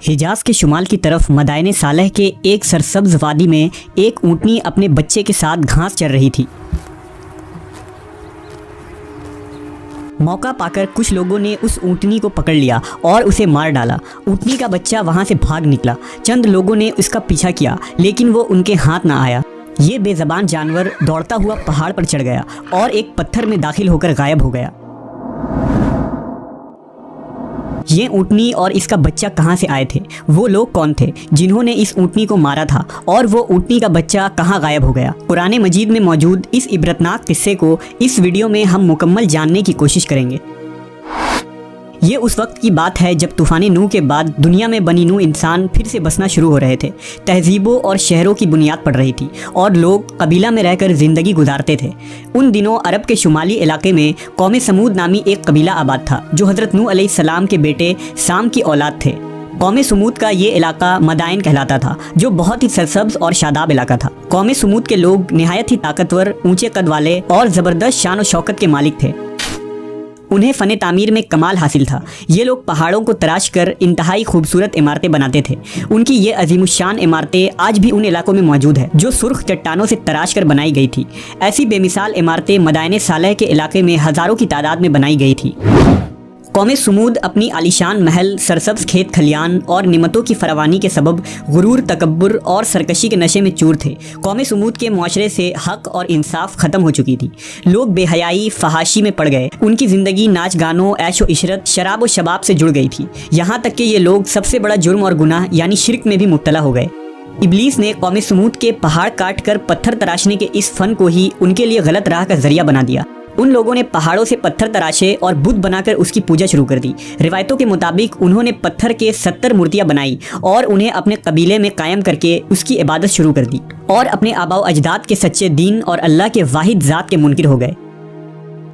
हिजाज के शुमाल की तरफ मदायने सालेह के एक सरसब्ज वादी में एक ऊँटनी अपने बच्चे के साथ घास चर रही थी। मौका पाकर कुछ लोगों ने उस ऊँटनी को पकड़ लिया और उसे मार डाला। ऊँटनी का बच्चा वहाँ से भाग निकला। चंद लोगों ने उसका पीछा किया, लेकिन वो उनके हाथ ना आया। ये बेज़बान जानवर दौड़ता हुआ पहाड़ पर चढ़ गया और एक पत्थर में दाखिल होकर गायब हो गया। ये ऊँटनी और इसका बच्चा कहाँ से आए थे? वो लोग कौन थे जिन्होंने इस ऊँटनी को मारा था? और वो ऊँटनी का बच्चा कहाँ गायब हो गया? कुरान मजीद में मौजूद इस इबरतनाक किस्से को इस वीडियो में हम मुकम्मल जानने की कोशिश करेंगे। ये उस वक्त की बात है जब तूफ़ान नूह के बाद दुनिया में बनी नूह इंसान फिर से बसना शुरू हो रहे थे। तहजीबों और शहरों की बुनियाद पड़ रही थी और लोग कबीला में रहकर ज़िंदगी गुजारते थे। उन दिनों अरब के शुमाली इलाके में कौम समूद नामी एक कबीला आबाद था जो हज़रत नूह अलैहिस्सलाम के बेटे साम की औलाद थे। कौम समूद का ये इलाका मदाइन कहलाता था, जो बहुत ही सरसब्ज और शादाब इलाका था। कौम समूद के लोग निहायत ही ताकतवर, ऊंचे कद वाले और ज़बरदस्त शान और शौकत के मालिक थे। उन्हें फ़न तामीर में कमाल हासिल था। ये लोग पहाड़ों को तराश कर इंतहाई खूबसूरत इमारतें बनाते थे। उनकी ये अजीमुशान इमारतें आज भी उन इलाकों में मौजूद है जो सुर्ख चट्टानों से तराश कर बनाई गई थी। ऐसी बेमिसाल इमारतें मदायने सालेह के इलाके में हज़ारों की तादाद में बनाई गई थी। कौम समूद अपनी आलीशान महल, सरसब्ज खेत खलियान और निमतों की फरावानी के सबब गुरूर, तकब्बुर और सरकशी के नशे में चूर थे। कौम समूद के मुआशरे से हक और इंसाफ ख़त्म हो चुकी थी। लोग बेहयाई, फहाशी में पड़ गए। उनकी ज़िंदगी नाच गानों, ऐशो इशरत, शराब और शबाब से जुड़ गई थी। यहाँ तक कि ये लोग सबसे बड़ा जुर्म और गुनाह यानी शिर्क में भी मुब्तला हो गए। इब्लीस ने कौम समूद के पहाड़ काट कर पत्थर तराशने के इस फ़न को ही उनके लिए गलत राह का जरिया बना दिया। उन लोगों ने पहाड़ों से पत्थर तराशे और बुत बनाकर उसकी पूजा शुरू कर दी। रिवायतों के मुताबिक उन्होंने पत्थर के 70 मूर्तियां बनाई और उन्हें अपने कबीले में कायम करके उसकी इबादत शुरू कर दी और अपने आबाओ अजदाद के सच्चे दीन और अल्लाह के वाहिद ज़ात के मुनकिर हो गए।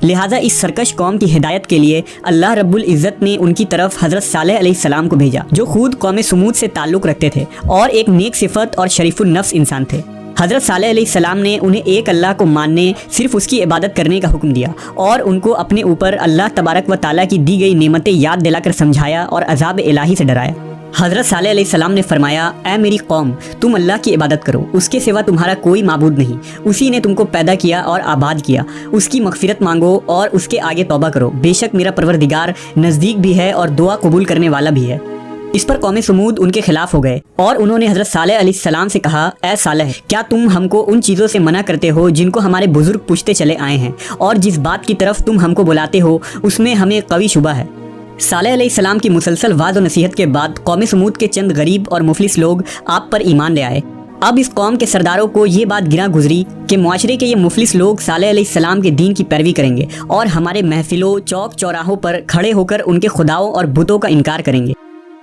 लिहाजा इस सरकश कौम की हिदायत के लिए अल्लाह रब्बुल इज़्ज़त ने उनकी तरफ हज़रत सालेह अलैहिस्सलाम को भेजा, जो खुद कौम समूद से ताल्लुक़ रखते थे और एक नेक सिफत और शरीफुन नफ्स इंसान थे। हज़रत सालेह अलैहिस्सलाम ने उन्हें एक अल्लाह को मानने, सिर्फ उसकी इबादत करने का हुक्म दिया और उनको अपने ऊपर अल्लाह तबारक व ताला की दी गई नेमतें याद दिलाकर समझाया और अज़ाब इलाही से डराया। हज़रत सालेह अलैहिस्सलाम ने फरमाया, ऐ मेरी कौम, तुम अल्लाह की इबादत करो, उसके सिवा तुम्हारा कोई माबूद नहीं। उसी ने तुमको पैदा किया और आबाद किया। उसकी मग़फ़िरत मांगो और उसके आगे तौबा करो। बेशक मेरा परवरदिगार नज़दीक भी है और दुआ कबूल करने वाला भी है। इस पर कौम समूद उनके खिलाफ हो गए और उन्होंने हज़रत सालेह अलैहिस्सलाम से कहा, ऐ सालेह, क्या तुम हमको उन चीज़ों से मना करते हो जिनको हमारे बुजुर्ग पूछते चले आए हैं, और जिस बात की तरफ तुम हमको बुलाते हो उसमें हमें कवी शुबा है। सालेह अलैहिस्सलाम की मुसलसल वाज़ और नसीहत के बाद कौम समूद के चंद गरीब और मुफलिस लोग आप पर ईमान ले आए। अब इस कौम के सरदारों को ये बात गिरा गुजरी कि मुआशरे के ये मुफलिस लोग सालेह अलैहिस्सलाम के दीन की पैरवी करेंगे और हमारे महफिलों, चौक चौराहों पर खड़े होकर उनके खुदाओं और बुतों का इनकार करेंगे।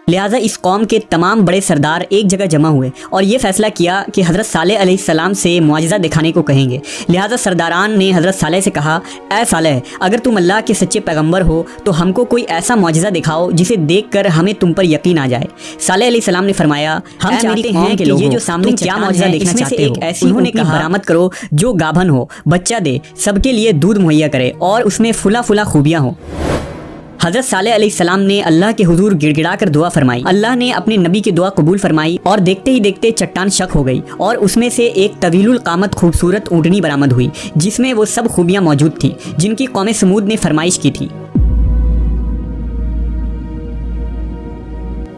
लिहाजा इस कौम के तमाम बड़े सरदार एक जगह जमा हुए और ये फैसला किया कि हज़रत सालेह अलैहिस्सलाम से मुआजिज़ा दिखाने को कहेंगे। लिहाजा सरदारान ने हज़रत सालेह से कहा, ऐ सालेह, अगर तुम अल्लाह के सच्चे पैगंबर हो तो हमको कोई ऐसा मुआजिज़ा दिखाओ जिसे देखकर हमें तुम पर यकीन आ जाए। सालेह अलैहिस्सलाम ने फरमाया, हम चाहते हैं कि ये जो सामने क्या मुआजिज़ा देखना चाहते हो, ऐसी ऊँटनी बरामद करो जो गाभन हो, बच्चा दे, सबके लिए दूध मुहैया करे और उसमें फुला फुला खूबियाँ हो। हज़रत सालेह अलैहिस्सलाम ने अल्लाह के हुजूर गिड़गिड़ा कर दुआ फरमाई। अल्लाह ने अपने नबी की दुआ कबूल फरमाई और देखते ही देखते चट्टान शक हो गई और उसमें से एक तवीलुल कामत खूबसूरत ऊँटनी बरामद हुई जिसमें वो सब खूबियाँ मौजूद थी जिनकी कौम समूद ने फरमाइश की थी।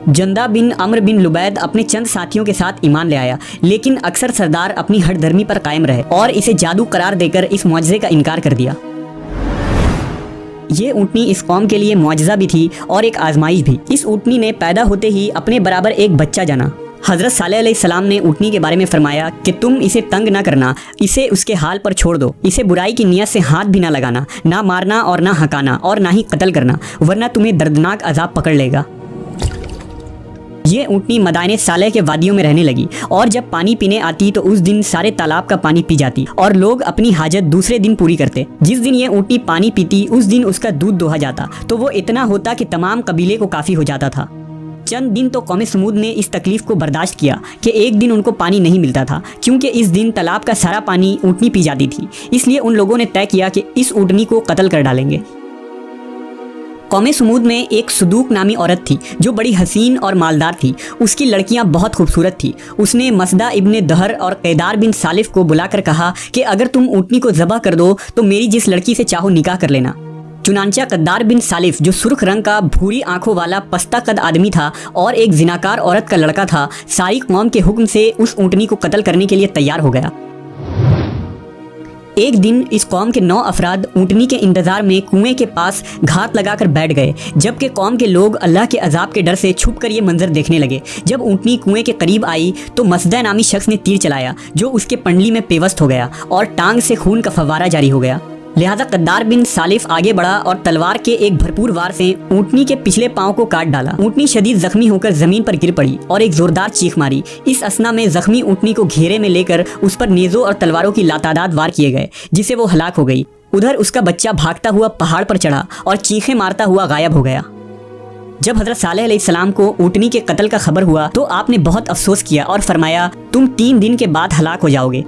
जंदा बिन अम्र बिन लुबैद अपने चंद साथियों के साथ ईमान ले आया, लेकिन अक्सर सरदार अपनी हठधर्मी पर कायम रहे और इसे जादू करार देकर इस मुआजिज़े का इनकार कर दिया। ये ऊँटनी इस कौम के लिए मुआजिज़ा भी थी और एक आजमाइश भी। इस ऊँटनी ने पैदा होते ही अपने बराबर एक बच्चा जाना। हज़रत सालेह अलैहिस्सलाम ने ऊँटनी के बारे में फरमाया कि तुम इसे तंग ना करना, इसे उसके हाल पर छोड़ दो, इसे बुराई की नीयत से हाथ भी ना लगाना, ना मारना और ना हकाना और ना ही कत्ल करना, वरना तुम्हें दर्दनाक अजाब पकड़ लेगा। ये ऊँटनी मदायने सालेह के वादियों में रहने लगी और जब पानी पीने आती तो उस दिन सारे तालाब का पानी पी जाती और लोग अपनी हाजत दूसरे दिन पूरी करते। जिस दिन ये ऊँटनी पानी पीती उस दिन उसका दूध दोहा जाता तो वो इतना होता कि तमाम कबीले को काफ़ी हो जाता था। चंद दिन तो कौम समूद ने इस तकलीफ़ को बर्दाश्त किया कि एक दिन उनको पानी नहीं मिलता था, क्योंकि इस दिन तालाब का सारा पानी ऊँटनी पी जाती थी। इसलिए उन लोगों ने तय किया कि इस ऊँटनी को कत्ल कर डालेंगे। कौमे सुमूद में एक सुदूक नामी औरत थी जो बड़ी हसीन और मालदार थी। उसकी लड़कियां बहुत खूबसूरत थी। उसने मसदा इब्ने दहर और कैदार बिन सालिफ को बुलाकर कहा कि अगर तुम ऊँटनी को ज़बह कर दो तो मेरी जिस लड़की से चाहो निकाह कर लेना। चुनांचा कद्दार बिन सालिफ, जो सुर्ख रंग का भूरी आंखों वाला पस्ता कद आदमी था और एक जिनाकार औरत का लड़का था, सारी कौम के हुक्म से उस ऊँटनी को कत्ल करने के लिए तैयार हो गया। एक दिन इस कौम के 9 अफराद ऊँटनी के इंतजार में कुएं के पास घात लगाकर बैठ गए, जबकि कौम के लोग अल्लाह के अजाब के डर से छुप कर ये मंजर देखने लगे। जब ऊँटनी कुएं के करीब आई तो मसदा नामी शख्स ने तीर चलाया जो उसके पंडली में पेवस्त हो गया और टांग से खून का फव्वारा जारी हो गया। लिहाजा कद्दार बिन सालिफ आगे बढ़ा और तलवार के एक भरपूर वार से ऊँटनी के पिछले पांव को काट डाला। ऊँटनी शदीद जख्मी होकर जमीन पर गिर पड़ी और एक जोरदार चीख मारी। इस असना में जख्मी ऊँटनी को घेरे में लेकर उस पर नेज़ों और तलवारों की लातादाद वार किए गए, जिससे वो हलाक हो गई। उधर उसका बच्चा भागता हुआ पहाड़ पर चढ़ा और चीखें मारता हुआ गायब हो गया। जब हज़रत सालेह अलैहिस्सलाम को ऊँटनी के कत्ल का खबर हुआ तो आपने बहुत अफसोस किया और फरमाया, तुम 3 दिन के बाद हलाक हो जाओगे।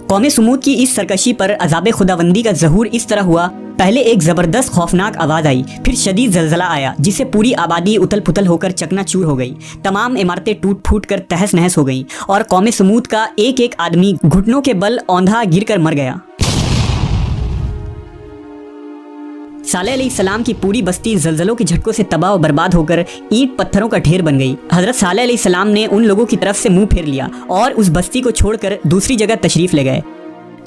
कौमे सुमूद की इस सरकशी पर अज़ाब खुदाबंदी का ज़हूर इस तरह हुआ, पहले एक ज़बरदस्त खौफनाक आवाज़ आई, फिर शदीद ज़लज़ला आया जिससे पूरी आबादी उथल पुथल होकर चकनाचूर हो गई। तमाम इमारतें टूट फूट कर तहस नहस हो गईं और कौमे सुमूद का एक एक आदमी घुटनों के बल औंधा गिर कर मर गया। सालेह अलैहिस्सलाम की पूरी बस्ती ज़लज़लों के झटकों से तबाह और बर्बाद होकर ईंट पत्थरों का ढेर बन गई। हज़रत सालेह अलैहिस्सलाम ने उन लोगों की तरफ से मुंह फेर लिया और उस बस्ती को छोड़कर दूसरी जगह तशरीफ़ ले गए।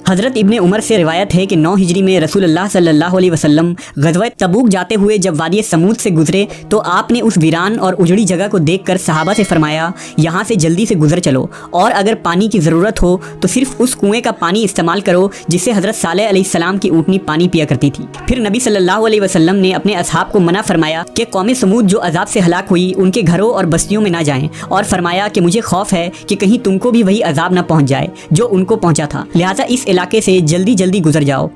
हज़रत इब्ने उमर से रिवायत है कि 9 हिजरी में रसूलुल्लाह सल्लल्लाहु अलैहि वसल्लम ग़ज़वा तबूक जाते हुए जब वादी समूद से गुजरे तो आपने उस वीरान और उजड़ी जगह को देखकर सहाबा से फरमाया, यहाँ से जल्दी से गुजर चलो और अगर पानी की ज़रूरत हो तो सिर्फ उस कुएं का पानी इस्तेमाल करो जिससे हज़रत सालेह अलैहिस्सलाम की ऊँटनी पानी पिया करती थी। फिर नबी सल्लल्लाहु अलैहि वसल्लम ने अपने असहाब को मना फरमाया कि कौमे समूद जो अजाब से हलाक हुई उनके घरों और बस्तियों में ना जाएं, और फरमाया कि मुझे खौफ है कि कहीं तुमको भी वही अजाब ना पहुँच जाए जो उनको पहुँचा था, लिहाजा इस इलाके से जल्दी जल्दी गुजर जाओ।